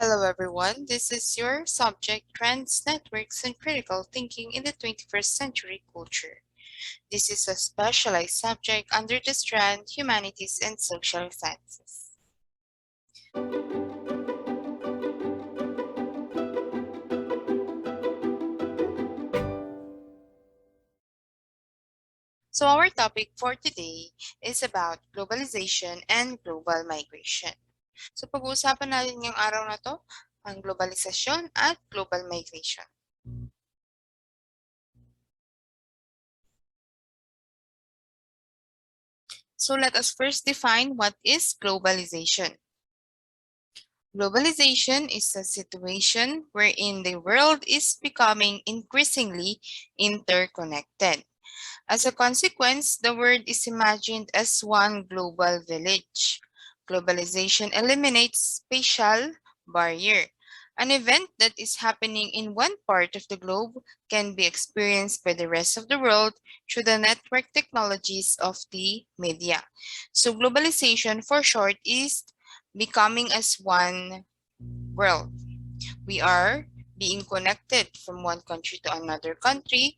Hello everyone, this is your subject Trends, Networks, and Critical Thinking in the 21st Century Culture. This is a specialized subject under the strand Humanities and Social Sciences. So our topic for today is about globalization and global migration. So pag-uusapan natin ngayong araw na to, ang globalisasyon at global migration. So let us first define what is globalization. Globalization is a situation wherein the world is becoming increasingly interconnected. As a consequence, the world is imagined as one global village. Globalization eliminates spatial barrier. An event that is happening in one part of the globe can be experienced by the rest of the world through the network technologies of the media. So globalization, for short, is becoming as one world. We are being connected from one country to another country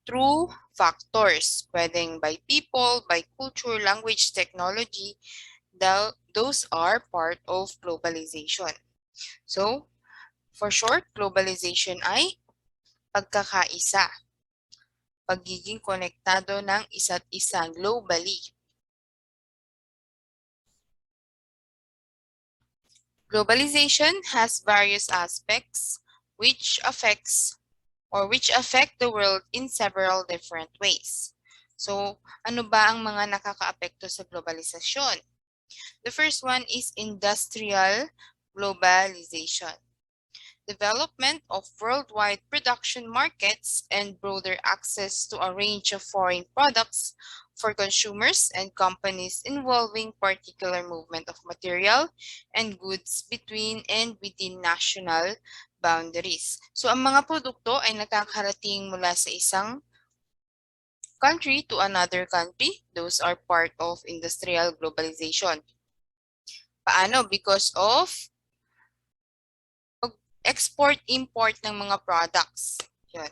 through factors, pwedeng by people, by culture, language, technology. Those are part of globalization. So, for short, globalization ay pagkakaisa, pagiging konektado ng isa't isa globally. Globalization has various aspects which affect the world in several different ways. So, ano ba ang mga nakakaapekto sa globalisasyon? The first one is industrial globalization. Development of worldwide production markets and broader access to a range of foreign products for consumers and companies involving particular movement of material and goods between and within national boundaries. So ang mga produkto ay nakakarating mula sa isang country to another country. Those are part of industrial globalization. Paano? Because of export-import ng mga products. Yun.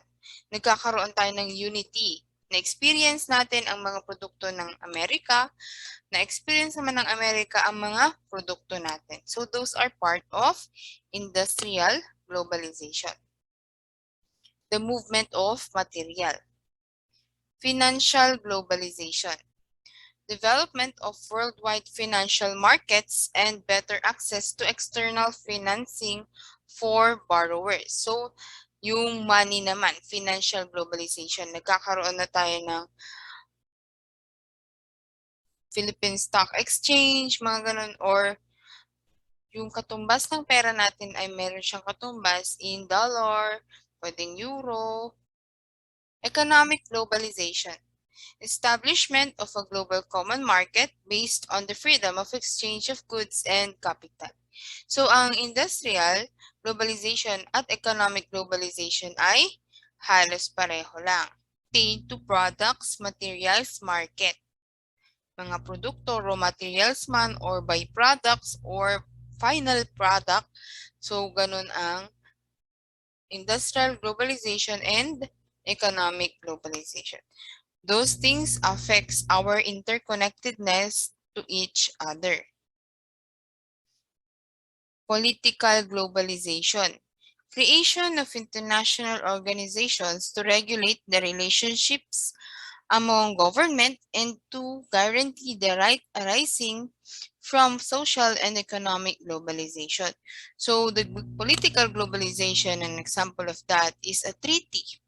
Nagkakaroon tayo ng unity. Na-experience natin ang mga produkto ng Amerika, na-experience naman ng Amerika ang mga produkto natin. So those are part of industrial globalization. The movement of material. Financial globalization. Development of worldwide financial markets and better access to external financing for borrowers. So, yung money naman, financial globalization, nagkakaroon na tayo ng Philippine Stock Exchange, mga ganun, or yung katumbas ng pera natin ay meron siyang katumbas in dollar, pwedeng euro. Economic globalization. Establishment of a global common market based on the freedom of exchange of goods and capital. So, ang industrial globalization at economic globalization ay halos pareho lang. Pertain to products, materials, market. Mga produkto, raw materials man, or byproducts, or final product. So, ganun ang industrial globalization and economic globalization. Those things affects our interconnectedness to each other. Political globalization. Creation of international organizations to regulate the relationships among government and to guarantee the right arising from social and economic globalization. So the political globalization, an example of that is a treaty.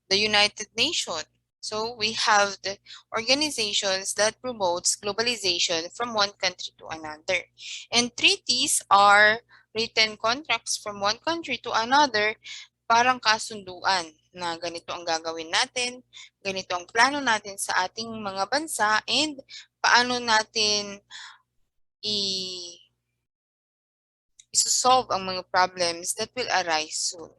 The United Nations. So we have the organizations that promotes globalization from one country to another. And treaties are written contracts from one country to another, parang kasunduan na ganito ang gagawin natin, ganito ang plano natin sa ating mga bansa, and paano natin i-solve ang mga problems that will arise soon.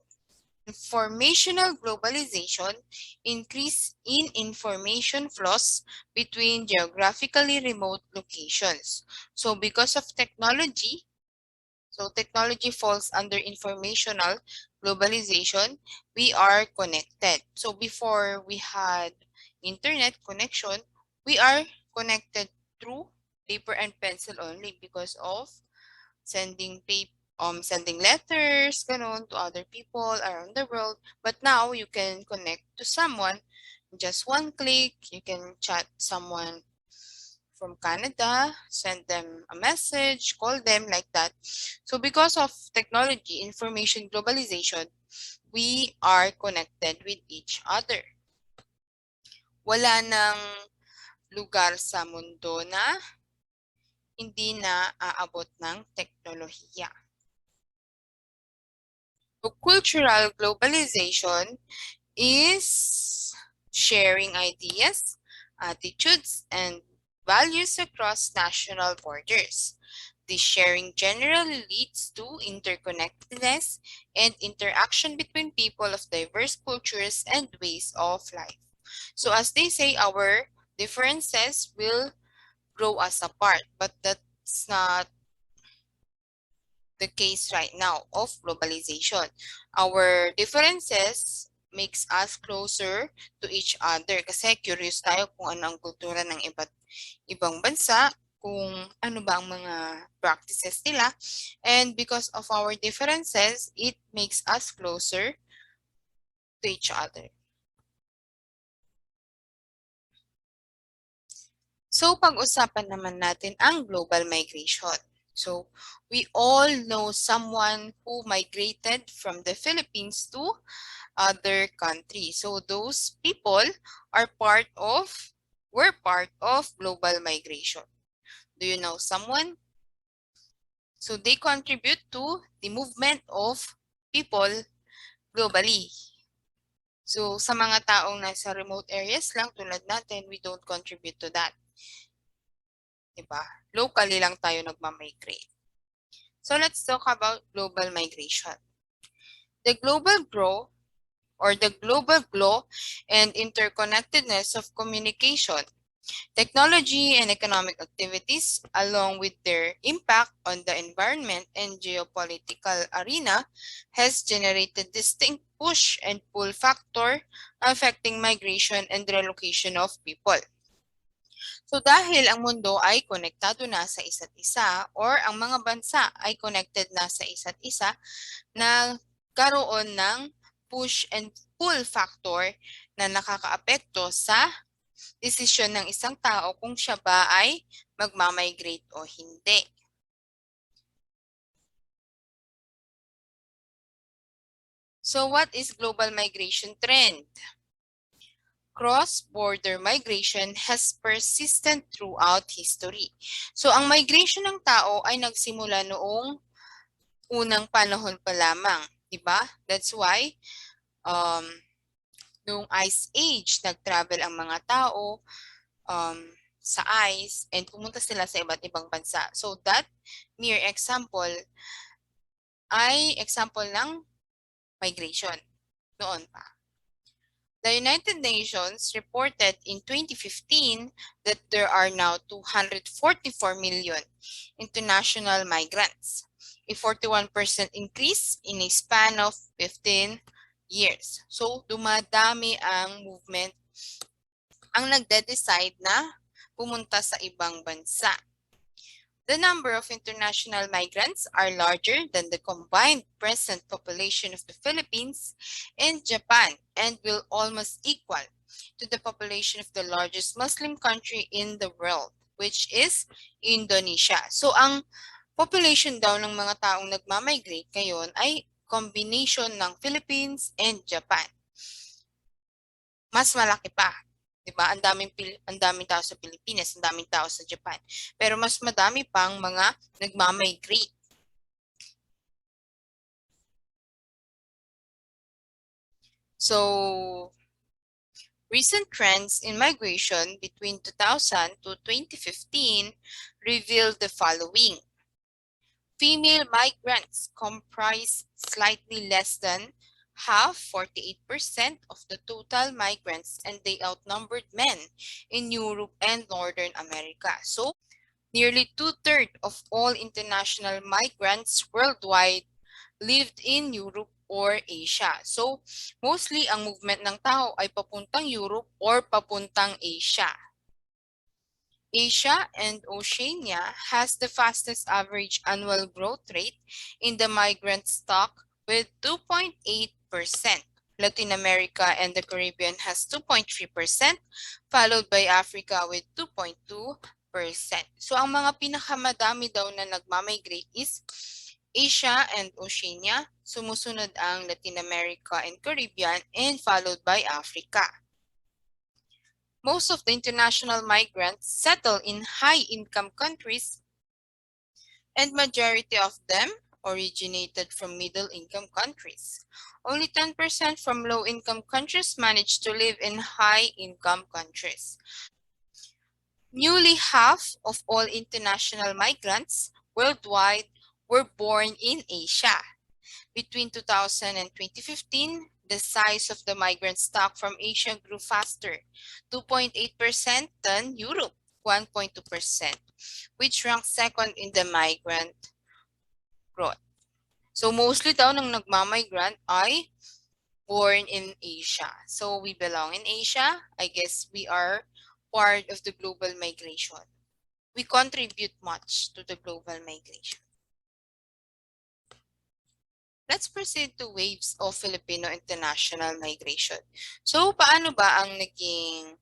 Informational globalization, increase in information flows between geographically remote locations. So because of technology, So technology falls under informational globalization. We are connected. So before we had internet connection, we are connected through paper and pencil only because of sending sending letters ganon to other people around the world. But now you can connect to someone just one click. You can chat someone from Canada, send them a message, call them like that. So because of technology, information globalization, we are connected with each other. Wala nang lugar sa mundo na hindi na aabot ng teknolohiya. So cultural globalization is sharing ideas, attitudes, and values across national borders. This sharing generally leads to interconnectedness and interaction between people of diverse cultures and ways of life. So as they say, our differences will grow us apart, but that's not the case right now of globalization. Our differences makes us closer to each other kasi curious tayo kung ano ang kultura ng ibang bansa, kung ano ba ang mga practices nila. And because of our differences, it makes us closer to each other. So pag-usapan naman natin ang global migration. So we all know someone who migrated from the Philippines to other countries. So those people were part of global migration. Do you know someone? So they contribute to the movement of people globally. So sa mga taong nasa remote areas lang tulad natin, we don't contribute to that. Diba? Locally lang tayo nagmamigrate. So let's talk about global migration. The global growth or the global glow and interconnectedness of communication, technology, and economic activities, along with their impact on the environment and geopolitical arena, has generated distinct push and pull factor affecting migration and relocation of people. So dahil ang mundo ay konektado na sa isa't isa or ang mga bansa ay connected na sa isa't isa, nagkaroon ng push and pull factor na nakakaapekto sa desisyon ng isang tao kung siya ba ay magmamigrate o hindi. So what is global migration trend? Cross-border migration has persisted throughout history. So ang migration ng tao ay nagsimula noong unang panahon pa lamang, di ba? That's why noong Ice Age, nag-travel ang mga tao sa ice and pumunta sila sa iba't ibang bansa. So that mere example ay example ng migration noon pa. The United Nations reported in 2015 that there are now 244 million international migrants, a 41% increase in a span of 15 years. So, dumadami ang movement ang nagde-decide na pumunta sa ibang bansa. The number of international migrants are larger than the combined present population of the Philippines and Japan and will almost equal to the population of the largest Muslim country in the world, which is Indonesia. So ang population daw ng mga taong nagmamigrate ngayon ay combination ng Philippines and Japan. Mas malaki pa. Diba? Ang daming tao sa Pilipinas, ang daming tao sa Japan. Pero mas madami pang mga nagmamigrate. So, recent trends in migration between 2000 to 2015 revealed the following. Female migrants comprise slightly less than half, 48% of the total migrants, and they outnumbered men in Europe and Northern America. So, Nearly two-thirds of all international migrants worldwide lived in Europe or Asia. So, mostly ang movement ng tao ay papuntang Europe or papuntang Asia. Asia and Oceania has the fastest average annual growth rate in the migrant stock with 2.8%. Latin America and the Caribbean has 2.3%, followed by Africa with 2.2%. So ang mga pinakamadami daw na nagmamigrate is Asia and Oceania, sumusunod ang Latin America and Caribbean, and followed by Africa. Most of the international migrants settle in high-income countries, and majority of them originated from middle-income countries. Only 10% from low-income countries managed to live in high-income countries. Nearly half of all international migrants worldwide were born in Asia. Between 2000 and 2015, the size of the migrant stock from Asia grew faster, 2.8% than Europe, 1.2%, which ranked second in the migrant growth. So mostly daw ng nagmamigrant ay born in Asia. So we belong in Asia. I guess we are part of the global migration. We contribute much to the global migration. Let's proceed to waves of Filipino international migration. So, paano ba ang naging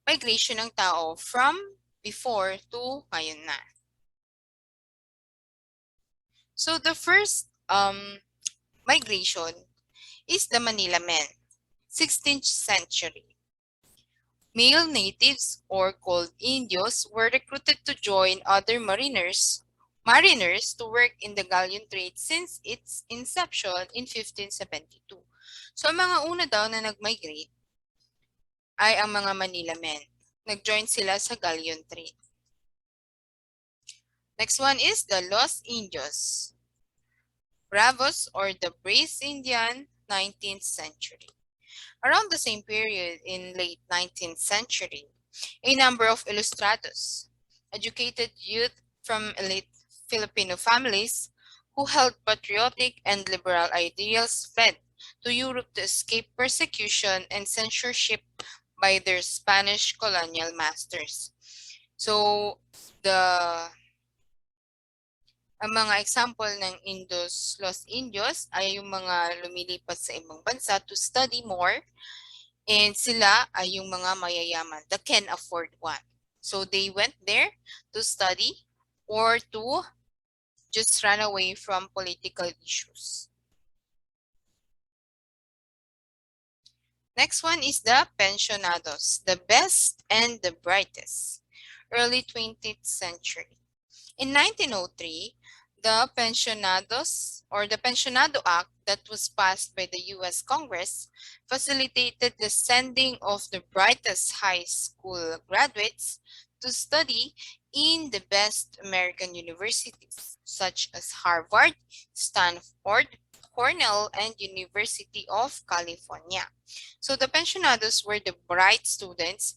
migration ng tao from before to ngayon na? So, the first migration is the Manila Men, 16th century. Male natives, or called Indios, were recruited to join other mariners to work in the galleon trade since its inception in 1572. So, ang mga una daw na nag-migrate ay ang mga Manila Men. Nag-join sila sa galleon trade. Next one is the Los Indios, Bravos, or the Brave Indian, 19th century. Around the same period in late 19th century, a number of ilustrados, educated youth from elite Filipino families who held patriotic and liberal ideals fled to Europe to escape persecution and censorship by their Spanish colonial masters. So, ang mga example ng Los Indios ay yung mga lumilipat sa ibang bansa to study more, and sila ay yung mga mayayaman that can afford one. So they went there to study or to just run away from political issues. Next one is the pensionados, the best and the brightest, early 20th century. In 1903, the Pensionados, or the Pensionado Act that was passed by the U.S. Congress, facilitated the sending of the brightest high school graduates to study in the best American universities, such as Harvard, Stanford, Cornell, and University of California. So the pensionados were the bright students.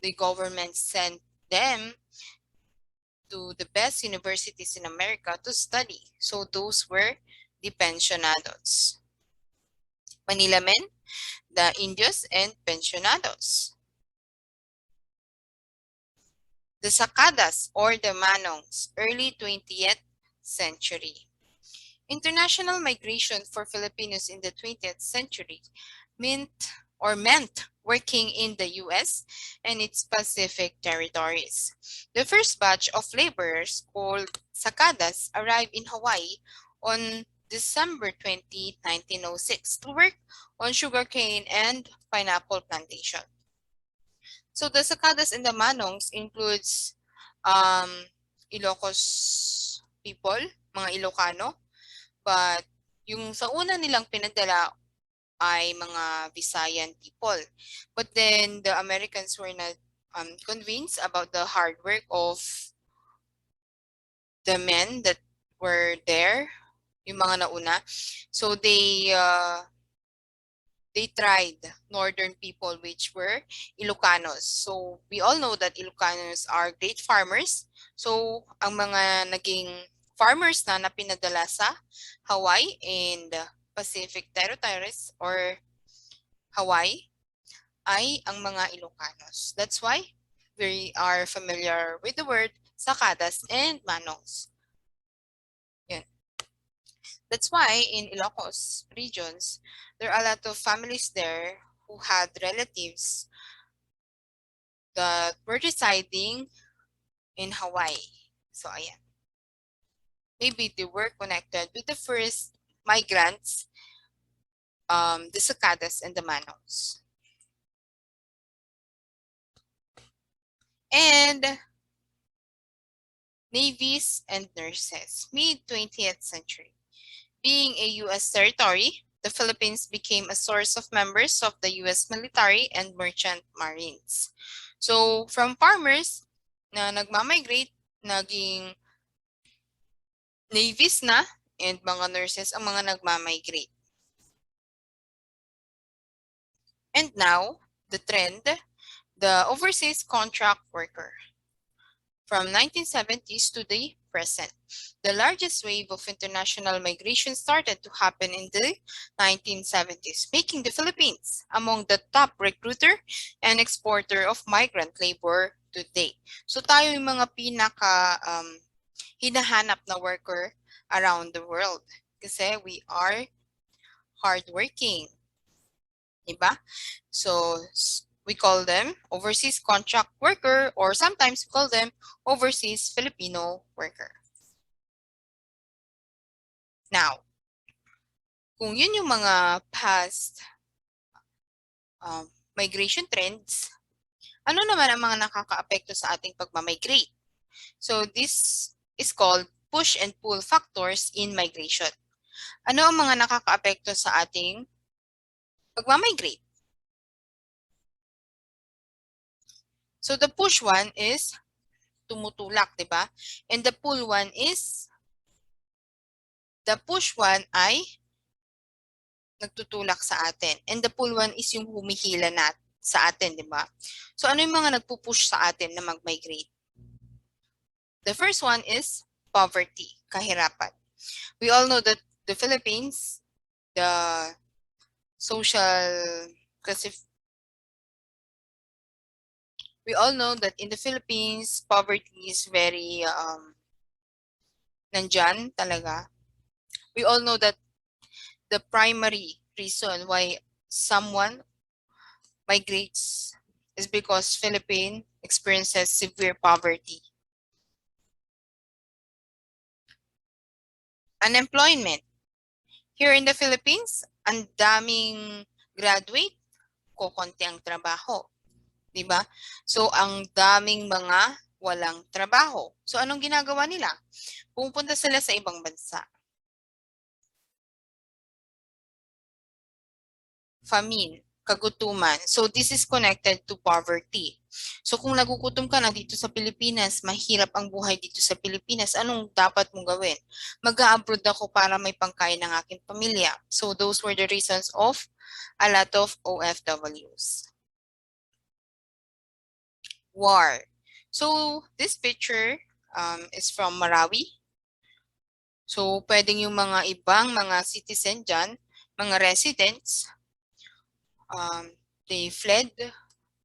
The government sent them to the best universities in America to study. So those were the pensionados. Manila Men, the Indios, and pensionados. The Sacadas, or the Manongs, early 20th century. International migration for Filipinos in the 20th century meant working in the U.S. and its Pacific territories. The first batch of laborers, called Sacadas, arrived in Hawaii on December 20, 1906 to work on sugarcane and pineapple plantation. So the Sacadas and the Manongs includes Ilocos people, mga Ilocano, but yung sa una nilang pinadala ay mga Visayan people. But then the Americans were not convinced about the hard work of the men that were there, yung mga nauna. So they they tried northern people, which were Ilocanos. So we all know that Ilocanos are great farmers. So ang mga naging farmers na pinadala sa Hawaii and Pacific territories or Hawaii ay ang mga Ilocanos. That's why we are familiar with the word sakadas and manongs. Yun. That's why in Ilocos regions, there are a lot of families there who had relatives that were residing in Hawaii. So ayan. Maybe they were connected with the first migrants, the Sakadas and the Manongs. And navies and nurses, mid-20th century. Being a U.S. territory, the Philippines became a source of members of the U.S. military and merchant marines. So from farmers na nagmamigrate, naging navies na, and mga nurses ang mga nagmamigrate. And now, the trend, the overseas contract worker. From 1970s to the present, the largest wave of international migration started to happen in the 1970s, making the Philippines among the top recruiter and exporter of migrant labor today. So tayo yung mga pinaka hinahanap na worker around the world kasi we are hardworking. Diba? So we call them overseas contract worker, or sometimes we call them overseas Filipino worker. Now, kung yun yung mga past migration trends, ano naman ang mga nakakaapekto sa ating pagmamigrate? So this is called push and pull factors in migration. Ano ang mga nakakaapekto sa ating pagmamigrate? So the push one is tumutulak, di ba? And the pull one is, the push one ay nagtutulak sa atin. And the pull one is yung humihila sa atin, di ba? So ano yung mga nagpupush sa atin na mag-migrate? The first one is poverty, kahirapan. We all know that the Philippines, the social, kasi we all know that in the Philippines, poverty is very nandyan talaga. We all know that the primary reason why someone migrates is because Philippine experiences severe poverty. Unemployment. Here in the Philippines, ang daming graduate, kokonti ang trabaho. Diba? So, ang daming mga walang trabaho. So, anong ginagawa nila? Pupunta sila sa ibang bansa. Famine, kagutuman. So, this is connected to poverty. So, kung nagugutom ka na dito sa Pilipinas, mahirap ang buhay dito sa Pilipinas, anong dapat mong gawin? Mag-a-abroad ako para may pangkain ng aking pamilya. So, those were the reasons of a lot of OFWs. War. So, this picture is from Marawi. So, pwedeng yung mga ibang mga citizen dyan, mga residents, they fled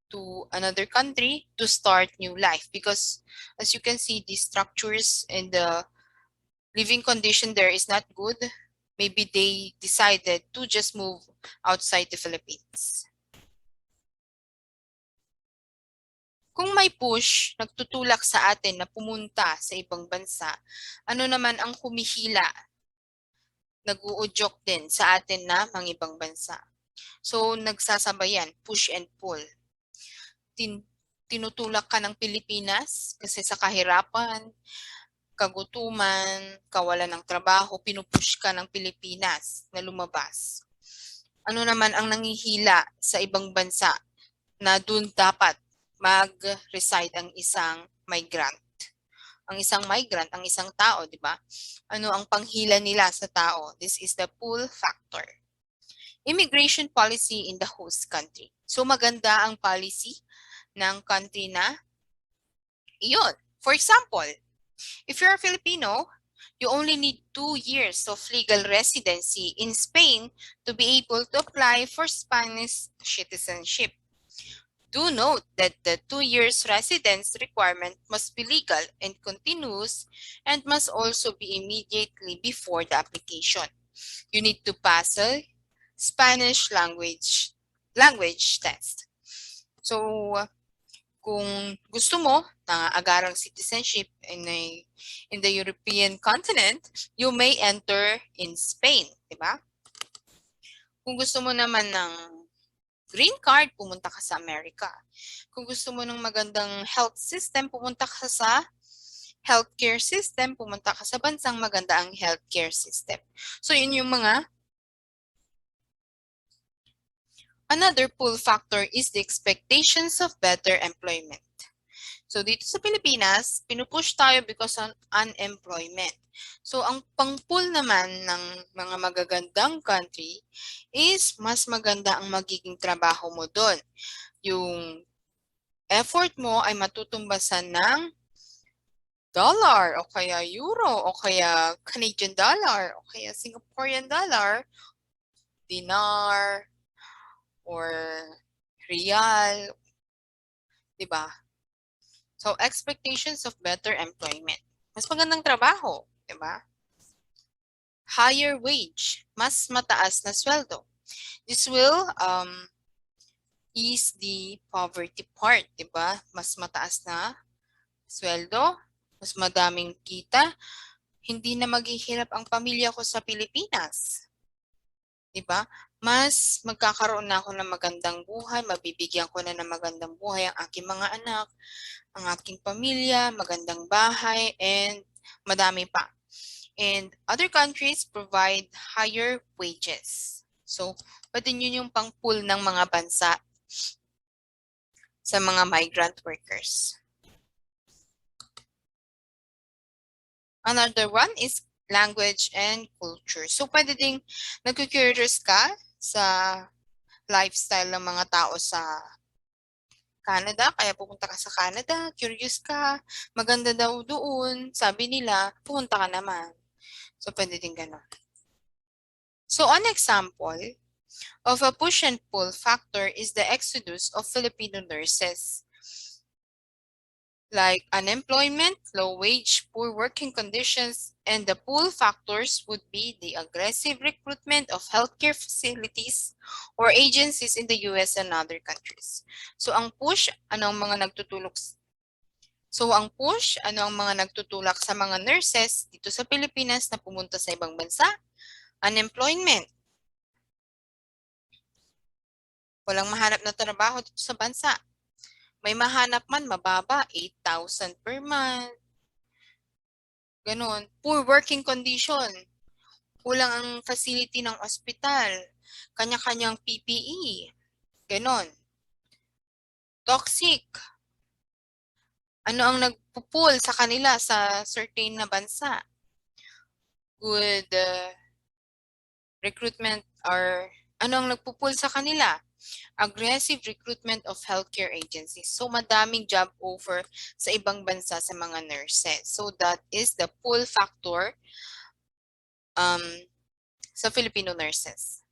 to another country to start new life because as you can see, the structures and the living condition there is not good. Maybe they decided to just move outside the Philippines. Kung may push, nagtutulak sa atin na pumunta sa ibang bansa, ano naman ang humihila, nag-uudyok din sa atin na mga ibang bansa. So, nagsasabayan, push and pull. Tinutulak ka ng Pilipinas kasi sa kahirapan, kagutuman, kawalan ng trabaho, pinupush ka ng Pilipinas na lumabas. Ano naman ang nangihila sa ibang bansa na dun dapat mag-reside ang isang migrant? Ang isang migrant, ang isang tao, di ba? Ano ang panghila nila sa tao? This is the pull factor. Immigration policy in the host country. So maganda ang policy ng country na iyon. For example, if you're a Filipino, you only need 2 years of legal residency in Spain to be able to apply for Spanish citizenship. Do note that the 2 years residence requirement must be legal and continuous and must also be immediately before the application. You need to pass a Spanish language test. So, kung gusto mo na agarang citizenship in the European continent, you may enter in Spain, di ba? Kung gusto mo naman ng green card, pumunta ka sa Amerika. Kung gusto mo ng magandang health system, pumunta ka sa healthcare system, pumunta ka sa bansang maganda ang healthcare system. So, yun yung mga. Another pull factor is the expectations of better employment. So dito sa Pilipinas, pinupush tayo because of unemployment. So ang pang-pull naman ng mga magagandang country is mas maganda ang magiging trabaho mo doon. Yung effort mo ay matutumbasan ng dollar o kaya euro o kaya Canadian dollar o kaya Singaporean dollar, dinar, or real, di ba? So, expectations of better employment. Mas magandang trabaho, di ba? Higher wage, mas mataas na sweldo. This will ease the poverty part, di ba? Mas mataas na sweldo, mas madaming kita. Hindi na maghihirap ang pamilya ko sa Pilipinas. Di ba? Mas magkakaroon na ako ng magandang buhay, mabibigyan ko na ng magandang buhay ang aking mga anak, ang aking pamilya, magandang bahay, and madami pa. And other countries provide higher wages. So, pwede yun yung pang-pull ng mga bansa sa mga migrant workers. Another one is language and culture. So, pwede ding nag-curious ka sa lifestyle ng mga tao sa Canada, kaya pupunta ka sa Canada, curious ka, maganda daw doon, sabi nila, pupunta ka naman. So, pwede din gano'n. So, an example of a push and pull factor is the exodus of Filipino nurses. Like unemployment, low wage, poor working conditions, and the pull factors would be the aggressive recruitment of healthcare facilities or agencies in the US and other countries. So ang push, ano ang mga nagtutulak? So ang push, ano ang mga nagtutulak sa mga nurses dito sa Pilipinas na pumunta sa ibang bansa? Unemployment. Walang mahanap na trabaho dito sa bansa. May mahanap man, mababa, 8,000 per month. Ganon. Poor working condition. Kulang ang facility ng ospital. Kanya-kanyang PPE. Ganon. Toxic. Ano ang nagpupul sa kanila sa certain na bansa? Good recruitment or ano ang nagpupul sa kanila? Aggressive recruitment of healthcare agencies. So, madaming job offer sa ibang bansa sa mga nurses. So, that is the pull factor sa Filipino nurses.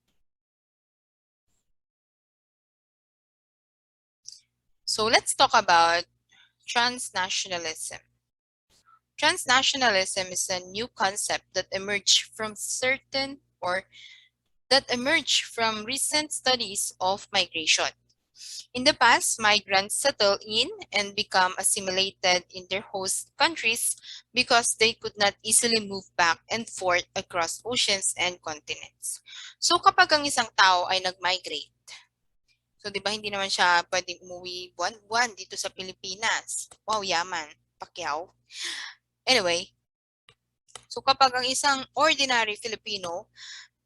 So, let's talk about transnationalism. Transnationalism is a new concept that emerged from recent studies of migration. In the past, migrants settle in and become assimilated in their host countries because they could not easily move back and forth across oceans and continents. So kapag ang isang tao ay nag-migrate, so di ba hindi naman siya pwedeng umuwi buwan-buwan dito sa Pilipinas. Wow, yaman. Pacquiao. Anyway, so kapag ang isang ordinary Filipino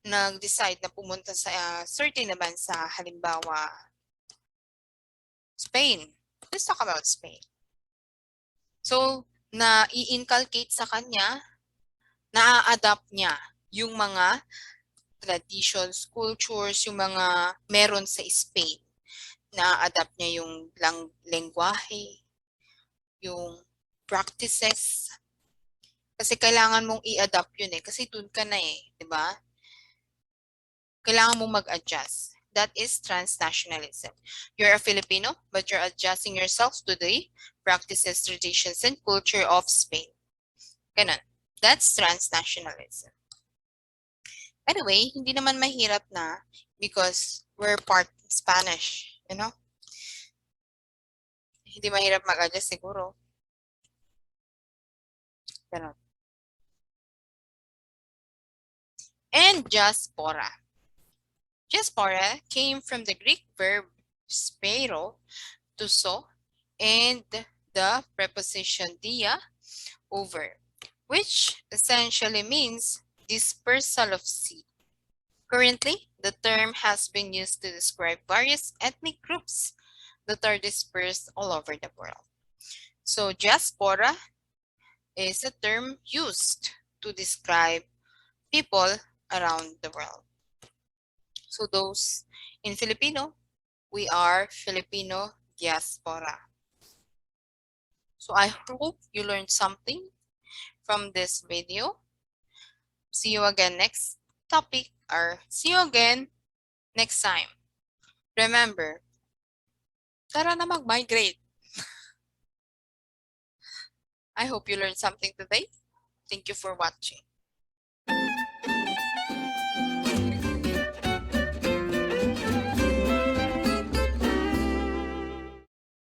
nag-decide na pumunta sa certain na bansa, halimbawa, Spain. Let's talk about Spain. So, i-inculcate sa kanya, na-adapt niya yung mga traditions, cultures, yung mga meron sa Spain. Na-adapt niya yung lengguwahe, yung practices. Kasi kailangan mong i-adapt yun eh. Kasi dun ka na eh, di ba? Kailangan mong mag-adjust. That is transnationalism. You're a Filipino, but you're adjusting yourself to the practices, traditions, and culture of Spain. Ganun. That's transnationalism. Anyway, hindi naman mahirap na because we're part Spanish, you know? Hindi mahirap mag-adjust siguro. Ganun. And diaspora. Diaspora came from the Greek verb spero, to sow, and the preposition dia, over, which essentially means dispersal of seed. Currently, the term has been used to describe various ethnic groups that are dispersed all over the world. So diaspora is a term used to describe people around the world. So those in Filipino, we are Filipino diaspora. So I hope you learned something from this video. See you again next topic, or see you again next time. Remember, tara na mag-migrate. I hope you learned something today. Thank you for watching.